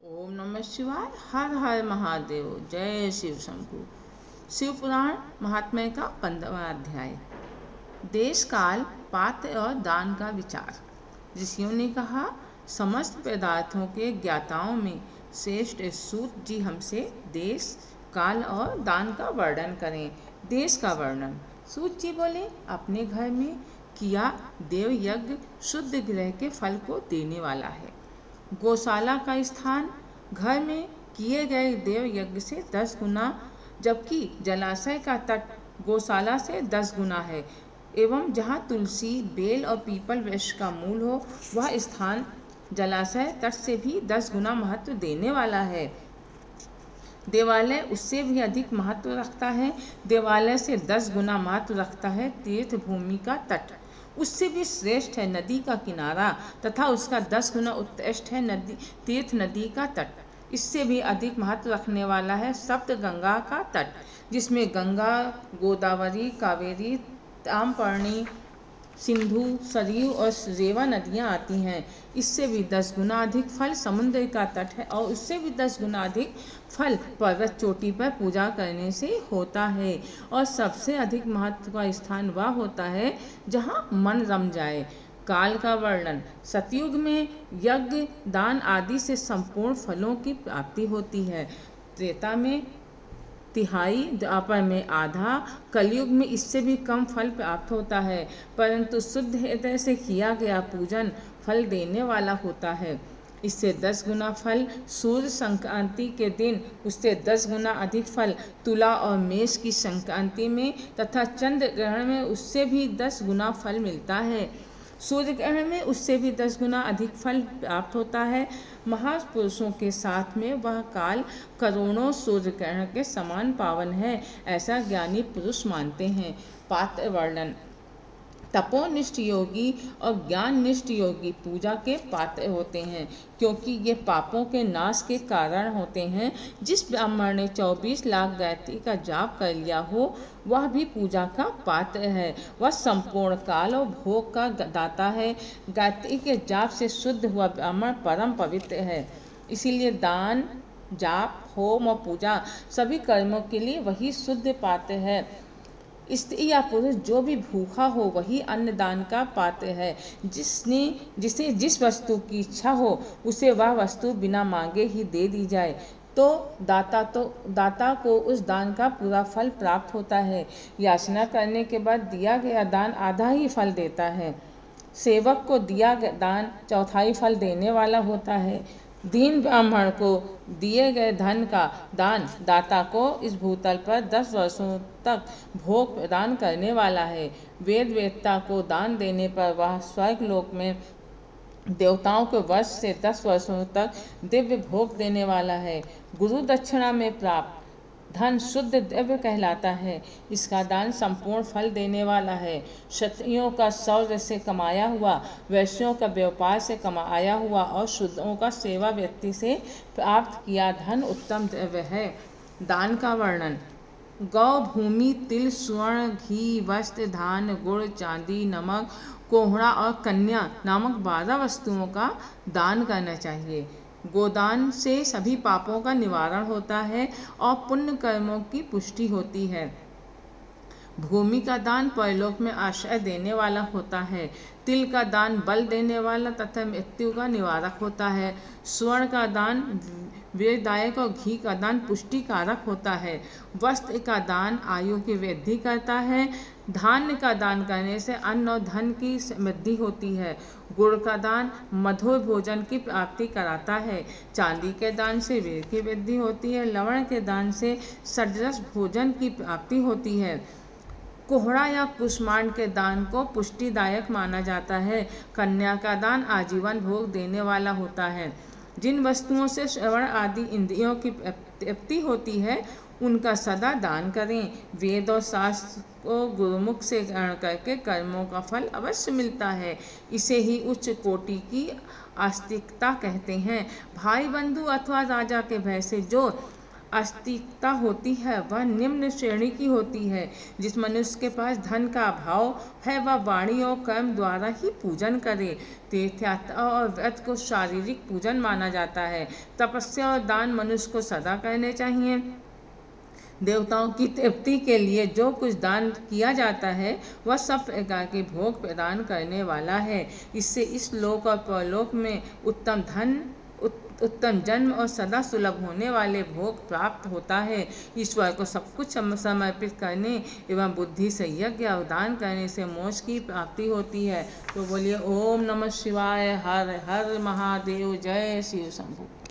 ओम नमः शिवाय। हर हर महादेव। जय शिव शंभु। शिव पुराण महात्म्य का 15वां अध्याय। देश काल पात्र और दान का विचार। ऋषियों ने कहा, समस्त पदार्थों के ज्ञाताओं में श्रेष्ठ सूत जी हमसे देश काल और दान का वर्णन करें। देश का वर्णन। सूत जी बोले, अपने घर में किया देव यज्ञ शुद्ध ग्रह के फल को देने वाला है। गौशाला का स्थान घर में किए गए देव यज्ञ से 10 गुना, जबकि जलाशय का तट गौशाला से 10 गुना है। एवं जहाँ तुलसी बेल और पीपल वृक्ष का मूल हो, वह स्थान जलाशय तट से भी 10 गुना महत्व देने वाला है। देवालय उससे भी अधिक महत्व रखता है। देवालय से 10 गुना महत्व रखता है तीर्थ भूमि का तट। उससे भी श्रेष्ठ है नदी का किनारा तथा उसका 10 गुना उत्कृष्ट है तीर्थ नदी का तट। इससे भी अधिक महत्व रखने वाला है सप्त गंगा का तट, जिसमें गंगा, गोदावरी, कावेरी, ताम्रपर्णी, सिंधु, सरयू और रेवा नदियाँ आती हैं। इससे भी 10 गुना अधिक फल समुद्र का तट है और उससे भी 10 गुना अधिक फल पर्वत चोटी पर पूजा करने से होता है। और सबसे अधिक महत्व का स्थान वह होता है जहाँ मन रम जाए। काल का वर्णन। सतयुग में यज्ञ, दान आदि से संपूर्ण फलों की प्राप्ति होती है। त्रेता में तिहाई, द्वापर में आधा, कलयुग में इससे भी कम फल प्राप्त होता है, परंतु शुद्ध हृदय से किया गया पूजन फल देने वाला होता है। इससे 10 गुना फल सूर्य संक्रांति के दिन, उससे 10 गुना अधिक फल तुला और मेष की संक्रांति में तथा चंद्र ग्रहण में उससे भी 10 गुना फल मिलता है। सूर्य ग्रहण में उससे भी 10 गुना अधिक फल प्राप्त होता है। महापुरुषों के साथ में वह काल करोड़ों सूर्य ग्रहण के समान पावन है, ऐसा ज्ञानी पुरुष मानते हैं। पात्र वर्णन। तपोनिष्ठ योगी और ज्ञाननिष्ठ योगी पूजा के पात्र होते हैं, क्योंकि ये पापों के नाश के कारण होते हैं। जिस ब्राह्मण ने 24 लाख गायत्री का जाप कर लिया हो, वह भी पूजा का पात्र है। वह संपूर्ण काल और भोग का दाता है। गायत्री के जाप से शुद्ध हुआ ब्राह्मण परम पवित्र है। इसीलिए दान, जाप, होम और पूजा सभी कर्मों के लिए वही शुद्ध पात्र है। स्त्री या पुरुष जो भी भूखा हो वही अन्नदान का पात्र है। जिसे जिस वस्तु की इच्छा हो उसे वह वस्तु बिना मांगे ही दे दी जाए तो दाता को उस दान का पूरा फल प्राप्त होता है। याचना करने के बाद दिया गया दान आधा ही फल देता है। सेवक को दिया दान चौथाई फल देने वाला होता है। दीन ब्राह्मण को दिए गए धन का दान दाता को इस भूतल पर 10 वर्षों तक भोग प्रदान करने वाला है। वेदता को दान देने पर वह स्वर्ग लोक में देवताओं के वर्ष से 10 वर्षों तक दिव्य भोग देने वाला है। गुरु दक्षिणा में प्राप्त धन शुद्ध द्रव्य कहलाता है। इसका दान संपूर्ण फल देने वाला है। क्षत्रियों का शौर्य से कमाया हुआ, वैश्यों का व्यापार से कमाया हुआ और शूद्रों का सेवा व्यक्ति से प्राप्त किया धन उत्तम द्रव्य है। दान का वर्णन। गौ, भूमि, तिल, स्वर्ण, घी, वस्त्र, धान, गुड़, चांदी, नमक, कोहड़ा और कन्या नामक 12 वस्तुओं का दान करना चाहिए। गोदान से सभी पापों का निवारण होता है और पुण्य कर्मों की पुष्टि होती है। भूमि का दान परलोक में आश्रय देने वाला होता है। तिल का दान बल देने वाला तथा मृत्यु का निवारक होता है। स्वर्ण का दान वीरदायक और घी का दान पुष्टिकारक होता है। वस्त्र का दान आयु की वृद्धि करता है। धान्य का दान करने से अन्न और धन की समृद्धि होती है। गुड़ का दान मधुर भोजन की प्राप्ति कराता है। चांदी के दान से वीर की वृद्धि होती है। लवण के दान से सडरस भोजन की प्राप्ति होती है। कोहड़ा या कुष्मांड के दान को पुष्टिदायक माना जाता है। कन्या का दान आजीवन भोग देने वाला होता है। जिन वस्तुओं से श्रवण आदि इंद्रियों की तृप्ति होती है उनका सदा दान करें। वेद और शास्त्र को गुरुमुख से ग्रहण करके कर्मों का फल अवश्य मिलता है। इसे ही उच्च कोटि की आस्तिकता कहते हैं। भाई बंधु अथवा राजा के भय से जो आस्तिकता होती है वह निम्न श्रेणी की होती है। जिस मनुष्य के पास धन का अभाव है वह वाणी और कर्म द्वारा ही पूजन करे। तीर्थयात्रा और व्रत को शारीरिक पूजन माना जाता है। तपस्या और दान मनुष्य को सदा करने चाहिए। देवताओं की तृप्ति के लिए जो कुछ दान किया जाता है वह सब प्रकार के भोग प्रदान करने वाला है। इससे इस लोक और परलोक में उत्तम धन, उत्तम जन्म और सदा सुलभ होने वाले भोग प्राप्त होता है। ईश्वर को सब कुछ समर्पित करने एवं बुद्धि से यज्ञ और दान करने से मोक्ष की प्राप्ति होती है। तो बोलिए ओम नमः शिवाय, हर हर महादेव, जय शिव शंभु।